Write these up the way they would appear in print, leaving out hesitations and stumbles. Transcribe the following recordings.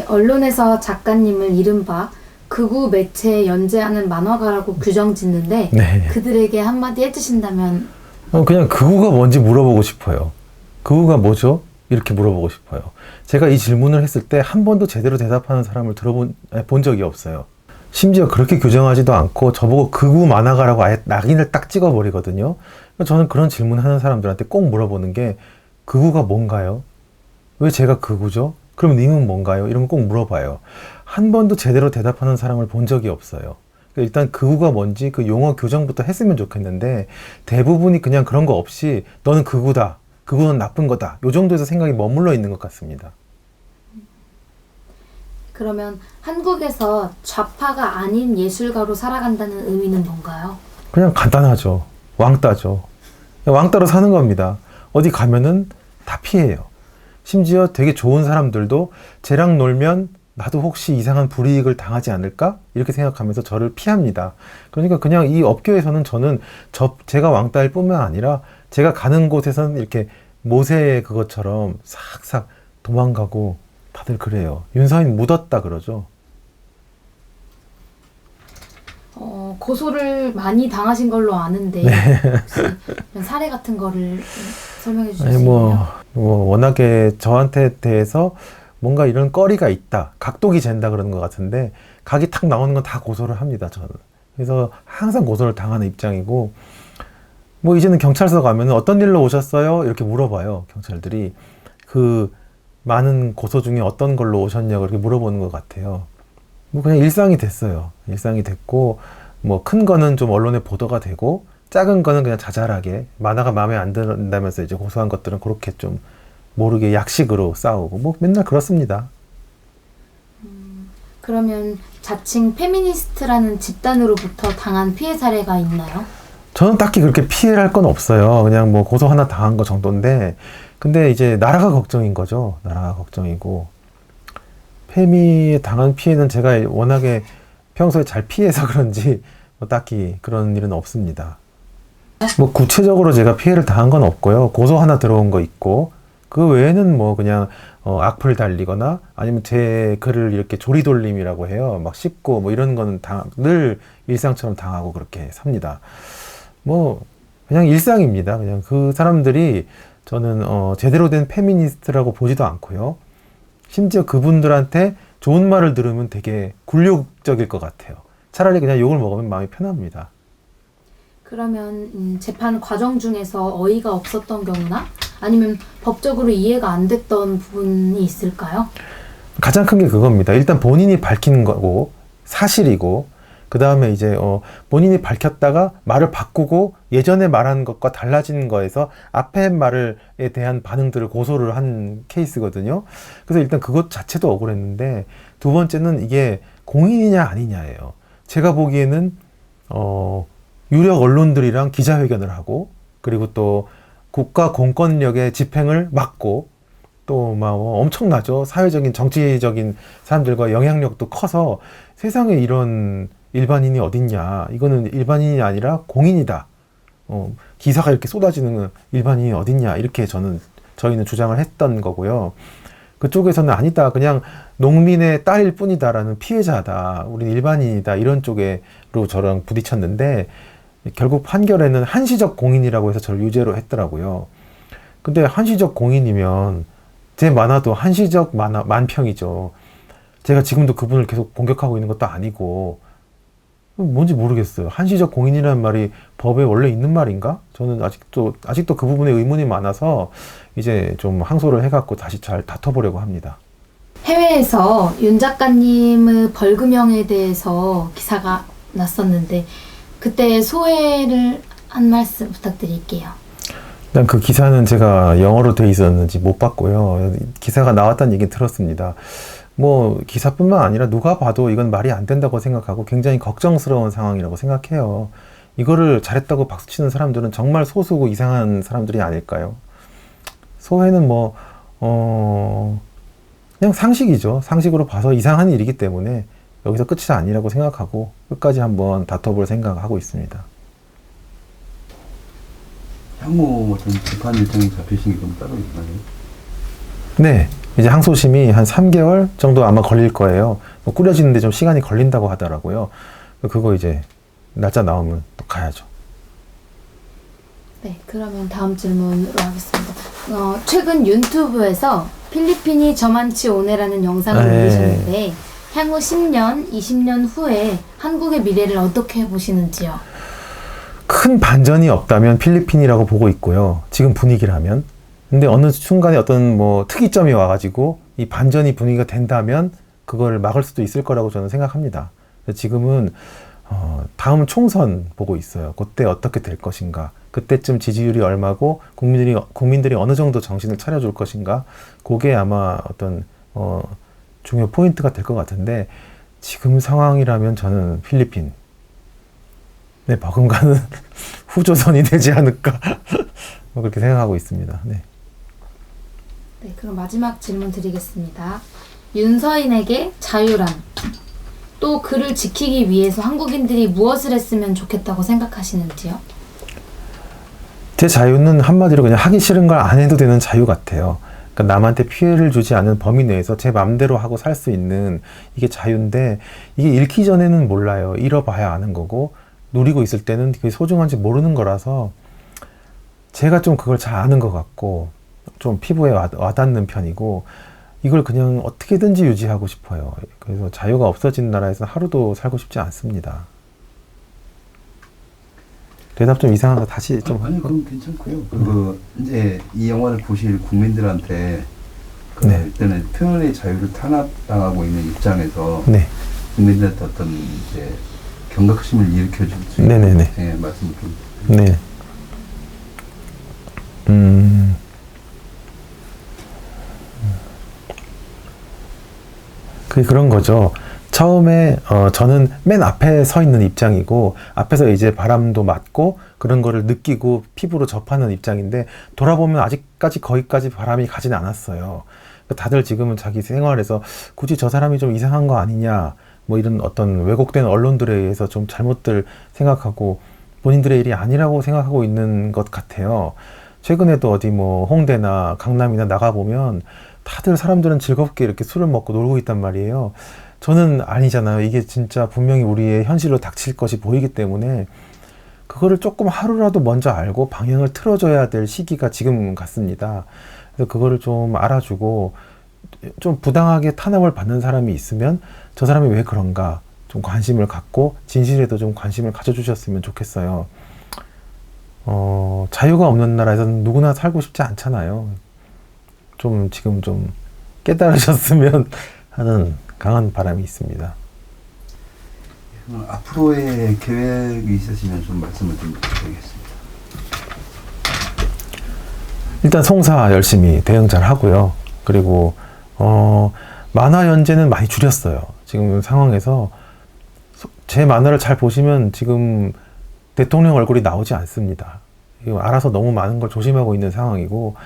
언론에서 작가님을 이른바 극우 매체에 연재하는 만화가라고 규정짓는데 네. 그들에게 한마디 해주신다면? 그냥 극우가 뭔지 물어보고 싶어요. 극우가 뭐죠? 이렇게 물어보고 싶어요. 제가 이 질문을 했을 때 한 번도 제대로 대답하는 사람을 본 적이 없어요. 심지어 그렇게 규정하지도 않고 저보고 극우 만화가라고 아예 낙인을 딱 찍어버리거든요. 저는 그런 질문하는 사람들한테 꼭 물어보는 게 극우가 뭔가요? 왜 제가 극우죠? 그럼 님은 뭔가요? 이런 거 꼭 물어봐요. 한 번도 제대로 대답하는 사람을 본 적이 없어요. 일단 극우가 뭔지 그 용어 교정부터 했으면 좋겠는데 대부분이 그냥 그런 거 없이 너는 극우다. 극우는 나쁜 거다. 요 정도에서 생각이 머물러 있는 것 같습니다. 그러면 한국에서 좌파가 아닌 예술가로 살아간다는 의미는 뭔가요? 그냥 간단하죠. 왕따죠. 왕따로 사는 겁니다. 어디 가면은 다 피해요. 심지어 되게 좋은 사람들도 쟤랑 놀면 나도 혹시 이상한 불이익을 당하지 않을까? 이렇게 생각하면서 저를 피합니다. 그러니까 그냥 이 업계에서는 저는 제가 왕따일 뿐만 아니라 제가 가는 곳에서는 이렇게 모세 그것처럼 싹싹 도망가고 다들 그래요. 윤서인 묻었다 그러죠. 고소를 많이 당하신 걸로 아는데 네. 혹시 이런 사례 같은 거를 설명해 주실 수 아니, 있나요? 워낙에 저한테 대해서 뭔가 이런 꺼리가 있다. 각독이 잰다 그러는 것 같은데 각이 탁 나오는 건 다 고소를 합니다. 저는. 그래서 항상 고소를 당하는 입장이고 뭐 이제는 경찰서 가면 어떤 일로 오셨어요? 이렇게 물어봐요. 경찰들이. 그 많은 고소 중에 어떤 걸로 오셨냐고 이렇게 물어보는 것 같아요. 뭐 그냥 일상이 됐어요. 일상이 됐고 뭐 큰 거는 좀 언론에 보도가 되고 작은 거는 그냥 자잘하게 만화가 마음에 안 든다면서 이제 고소한 것들은 그렇게 좀 모르게 약식으로 싸우고 뭐 맨날 그렇습니다. 그러면 자칭 페미니스트라는 집단으로부터 당한 피해 사례가 있나요? 저는 딱히 그렇게 피해를 할 건 없어요. 그냥 뭐 고소 하나 당한 거 정도인데 근데 이제 나라가 걱정인 거죠. 나라가 걱정이고 페미에 당한 피해는 제가 워낙에 평소에 잘 피해서 그런지 뭐 딱히 그런 일은 없습니다. 뭐 구체적으로 제가 피해를 당한 건 없고요. 고소 하나 들어온 거 있고 그 외에는 뭐 그냥 악플 달리거나 아니면 제 글을 이렇게 조리돌림이라고 해요. 막 씹고 뭐 이런 거는 늘 일상처럼 당하고 그렇게 삽니다. 뭐 그냥 일상입니다. 그냥 그 사람들이 저는 제대로 된 페미니스트라고 보지도 않고요. 심지어 그분들한테 좋은 말을 들으면 되게 굴욕적일 것 같아요. 차라리 그냥 욕을 먹으면 마음이 편합니다. 그러면 재판 과정 중에서 어이가 없었던 경우나 아니면 법적으로 이해가 안 됐던 부분이 있을까요? 가장 큰 게 그겁니다. 일단 본인이 밝히는 거고 사실이고 그 다음에 이제 본인이 밝혔다가 말을 바꾸고 예전에 말한 것과 달라진 거에서 앞에 말에 대한 반응들을 고소를 한 케이스거든요. 그래서 일단 그것 자체도 억울했는데 두 번째는 이게 공인이냐 아니냐예요. 제가 보기에는 유력 언론들이랑 기자회견을 하고 그리고 또 국가 공권력의 집행을 막고 또 막 엄청나죠. 사회적인 정치적인 사람들과 영향력도 커서 세상에 이런 일반인이 어딨냐. 이거는 일반인이 아니라 공인이다. 기사가 이렇게 쏟아지는 일반인이 어딨냐. 이렇게 저희는 주장을 했던 거고요. 그쪽에서는 아니다. 그냥 농민의 딸일 뿐이다라는 피해자다. 우린 일반인이다. 이런 쪽으로 저랑 부딪혔는데 결국 판결에는 한시적 공인이라고 해서 저를 유죄로 했더라고요. 근데 한시적 공인이면 제 만화도 한시적 만평이죠. 제가 지금도 그분을 계속 공격하고 있는 것도 아니고 뭔지 모르겠어요. 한시적 공인이라는 말이 법에 원래 있는 말인가? 저는 아직도 그 부분에 의문이 많아서 이제 좀 항소를 해갖고 다시 잘 다퉈보려고 합니다. 해외에서 윤 작가님의 벌금형에 대해서 기사가 났었는데 그때 소회를 한 말씀 부탁드릴게요. 일단 그 기사는 제가 영어로 돼 있었는지 못 봤고요. 기사가 나왔다는 얘기 들었습니다. 뭐 기사뿐만 아니라 누가 봐도 이건 말이 안 된다고 생각하고 굉장히 걱정스러운 상황이라고 생각해요. 이거를 잘했다고 박수치는 사람들은 정말 소수고 이상한 사람들이 아닐까요? 소회는 뭐 그냥 상식이죠. 상식으로 봐서 이상한 일이기 때문에 여기서 끝이 아니라고 생각하고 끝까지 한번 다퉈볼 생각을 하고 있습니다. 향후 어떤 재판 일정이 잡히신 게 좀 따로 있나요? 네. 이제 항소심이 한 3개월 정도 아마 걸릴 거예요. 뭐 꾸려지는데 좀 시간이 걸린다고 하더라고요. 그거 이제 날짜 나오면 또 가야죠. 네, 그러면 다음 질문으로 하겠습니다. 최근 유튜브에서 필리핀이 저만치 오네라는 영상을 네. 올리셨는데 향후 10년, 20년 후에 한국의 미래를 어떻게 보시는지요? 큰 반전이 없다면 필리핀이라고 보고 있고요. 지금 분위기라면. 근데 어느 순간에 어떤 뭐 특이점이 와가지고 이 반전이 분위기가 된다면 그걸 막을 수도 있을 거라고 저는 생각합니다. 지금은 다음 총선 보고 있어요. 그때 어떻게 될 것인가. 그때쯤 지지율이 얼마고 국민들이 어느 정도 정신을 차려줄 것인가. 그게 아마 어떤 중요 포인트가 될 것 같은데 지금 상황이라면 저는 필리핀 버금가는 후조선이 되지 않을까 뭐 그렇게 생각하고 있습니다. 네. 네, 그럼 마지막 질문 드리겠습니다. 윤서인에게 자유란, 또 그를 지키기 위해서 한국인들이 무엇을 했으면 좋겠다고 생각하시는지요? 제 자유는 한마디로 그냥 하기 싫은 걸 안 해도 되는 자유 같아요. 그러니까 남한테 피해를 주지 않는 범위 내에서 제 마음대로 하고 살 수 있는 이게 자유인데 이게 잃기 전에는 몰라요. 잃어봐야 아는 거고 누리고 있을 때는 그게 소중한지 모르는 거라서 제가 좀 그걸 잘 아는 것 같고 좀 피부에 와닿는 편이고 이걸 그냥 어떻게든지 유지하고 싶어요. 그래서 자유가 없어진 나라에서는 하루도 살고 싶지 않습니다. 대답 좀 이상한가 다시 좀. 아니 그럼 괜찮고요. 이제 이 영화를 보실 국민들한테 네. 일단은 표현의 자유를 탄압당하고 있는 입장에서 네. 국민들한테 어떤 이제 경각심을 일으켜줄 수 있는 네네네. 네, 말씀을 좀. 네. 그런 거죠. 처음에 저는 맨 앞에 서 있는 입장이고 앞에서 이제 바람도 맞고 그런 거를 느끼고 피부로 접하는 입장인데 돌아보면 아직까지 거기까지 바람이 가진 않았어요. 다들 지금은 자기 생활에서 굳이 저 사람이 좀 이상한 거 아니냐 뭐 이런 어떤 왜곡된 언론들에 의해서 좀 잘못들 생각하고 본인들의 일이 아니라고 생각하고 있는 것 같아요. 최근에도 어디 뭐 홍대나 강남이나 나가보면 다들 사람들은 즐겁게 이렇게 술을 먹고 놀고 있단 말이에요. 저는 아니잖아요. 이게 진짜 분명히 우리의 현실로 닥칠 것이 보이기 때문에 그거를 조금 하루라도 먼저 알고 방향을 틀어줘야 될 시기가 지금 같습니다. 그래서 그거를 좀 알아주고 좀 부당하게 탄압을 받는 사람이 있으면 저 사람이 왜 그런가 좀 관심을 갖고 진실에도 좀 관심을 가져주셨으면 좋겠어요. 자유가 없는 나라에서는 누구나 살고 싶지 않잖아요. 좀 지금 좀 깨달으셨으면 하는 강한 바람이 있습니다. 앞으로의 계획이 있으시면 좀 말씀을 좀 드리겠습니다. 일단 송사 열심히 대응 잘 하고요. 그리고 만화 연재는 많이 줄였어요. 지금 상황에서 제 만화를 잘 보시면 지금 대통령 얼굴이 나오지 않습니다. 이거 알아서 너무 많은 걸 조심하고 있는 상황이고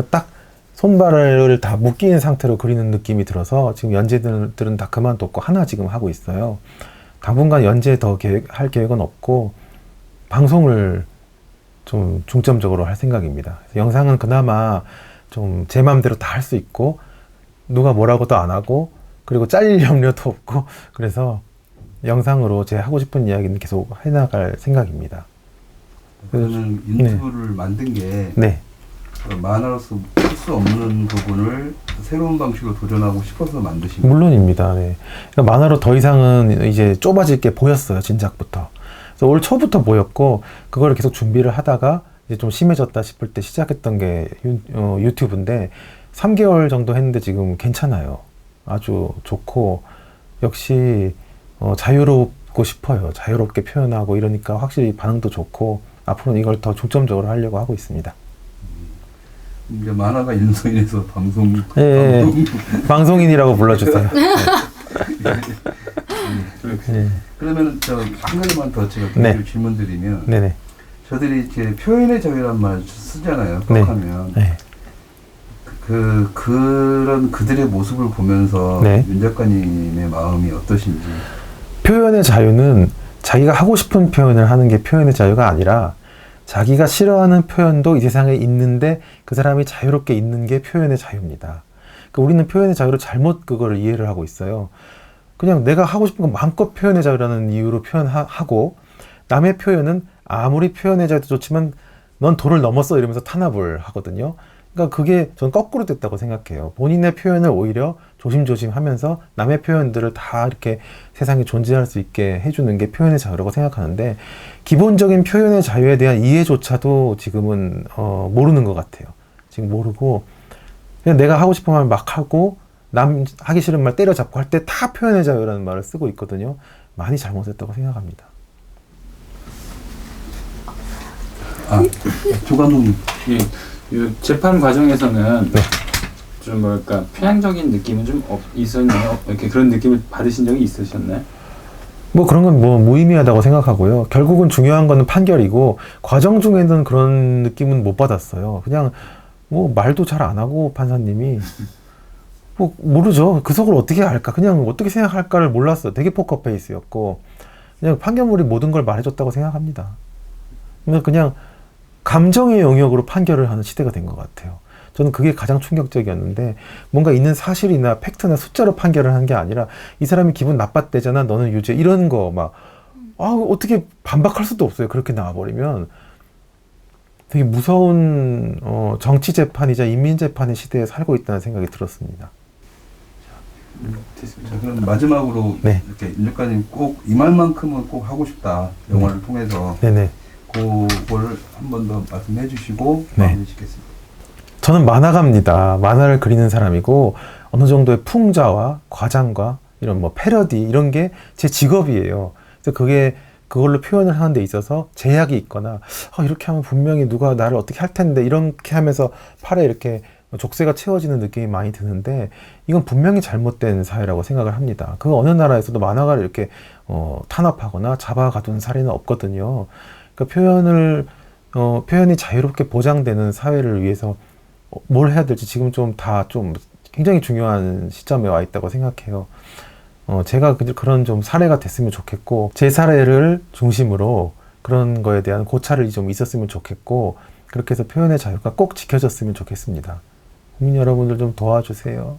딱 손발을 다 묶인 상태로 그리는 느낌이 들어서 지금 연재들은 다 그만뒀고 하나 지금 하고 있어요. 당분간 연재 더 할 계획은 없고 방송을 좀 중점적으로 할 생각입니다. 영상은 그나마 좀 제 마음대로 다 할 수 있고 누가 뭐라고도 안 하고 그리고 잘릴 염려도 없고 그래서 영상으로 제 하고 싶은 이야기는 계속 해나갈 생각입니다. 그러면 유튜브를 만든 게 네. 만화로서 할 수 없는 부분을 새로운 방식으로 도전하고 싶어서 만드신 거예요? 물론입니다. 네. 그러니까 만화로 더 이상은 이제 좁아질 게 보였어요. 진작부터. 그래서 올 초부터 보였고 그거를 계속 준비를 하다가 이제 좀 심해졌다 싶을 때 시작했던 게 유튜브인데 3개월 정도 했는데 지금 괜찮아요. 아주 좋고 역시 자유롭고 싶어요. 자유롭게 표현하고 이러니까 확실히 반응도 좋고 앞으로는 이걸 더 중점적으로 하려고 하고 있습니다. 이제 만화가 인서인에서 방송 예, 방송인이라고 불러주세요. 네. 그러면 저 한 가지만 더 제가 네. 질문 드리면 네네. 저들이 이제 표현의 자유란 말 쓰잖아요. 네. 하면 네. 그런 그들의 모습을 보면서 네. 윤 작가님의 마음이 어떠신지. 표현의 자유는 자기가 하고 싶은 표현을 하는 게 표현의 자유가 아니라 자기가 싫어하는 표현도 이 세상에 있는데 그 사람이 자유롭게 있는 게 표현의 자유입니다. 그러니까 우리는 표현의 자유를 잘못 그거를 이해를 하고 있어요. 그냥 내가 하고 싶은 거 마음껏 표현의 자유라는 이유로 표현하고 남의 표현은 아무리 표현의 자유도 좋지만 넌 도를 넘었어 이러면서 탄압을 하거든요. 그러니까 그게 전 거꾸로 됐다고 생각해요. 본인의 표현을 오히려 조심조심 하면서 남의 표현들을 다 이렇게 세상에 존재할 수 있게 해주는 게 표현의 자유라고 생각하는데 기본적인 표현의 자유에 대한 이해조차도 지금은 모르는 것 같아요. 지금 모르고 그냥 내가 하고 싶은 말 막 하고 남 하기 싫은 말 때려잡고 할 때 다 표현의 자유라는 말을 쓰고 있거든요. 많이 잘못했다고 생각합니다. 조 감독님. 이 재판 과정에서는 네. 좀 뭐랄까 편향적인 느낌은 좀 있었나요? 이렇게 그런 느낌을 받으신 적이 있으셨나요? 뭐 그런 건 뭐 무의미하다고 생각하고요. 결국은 중요한 거는 판결이고 과정 중에는 그런 느낌은 못 받았어요. 그냥 뭐 말도 잘 안 하고 판사님이 뭐 모르죠. 그 속을 어떻게 알까? 그냥 어떻게 생각할까를 몰랐어요. 되게 포커페이스였고 그냥 판결물이 모든 걸 말해줬다고 생각합니다. 그냥 감정의 영역으로 판결을 하는 시대가 된 것 같아요. 저는 그게 가장 충격적이었는데 뭔가 있는 사실이나 팩트나 숫자로 판결을 하는 게 아니라 이 사람이 기분 나빴대잖아 너는 유죄 이런 거 막 어떻게 반박할 수도 없어요. 그렇게 나와버리면 되게 무서운 정치 재판이자 인민 재판의 시대에 살고 있다는 생각이 들었습니다. 됐습니다. 자, 그럼 마지막으로 네. 이렇게 임 작가님 꼭 이 말만큼은 꼭 하고 싶다. 영화를 통해서 네네. 그걸 한 번 더 말씀해 주시고 네. 마무리 짓겠습니다. 저는 만화가입니다. 만화를 그리는 사람이고 어느 정도의 풍자와 과장과 이런 뭐 패러디 이런 게 제 직업이에요. 그래서 그걸로 표현을 하는 데 있어서 제약이 있거나 이렇게 하면 분명히 누가 나를 어떻게 할 텐데 이렇게 하면서 팔에 이렇게 족쇄가 채워지는 느낌이 많이 드는데 이건 분명히 잘못된 사회라고 생각을 합니다. 그 어느 나라에서도 만화가를 이렇게 탄압하거나 잡아가둔 사례는 없거든요. 그러니까 표현이 자유롭게 보장되는 사회를 위해서 뭘 해야 될지 지금 좀 굉장히 중요한 시점에 와 있다고 생각해요. 제가 그런 좀 사례가 됐으면 좋겠고, 제 사례를 중심으로 그런 거에 대한 고찰이 좀 있었으면 좋겠고, 그렇게 해서 표현의 자유가 꼭 지켜졌으면 좋겠습니다. 국민 여러분들 좀 도와주세요.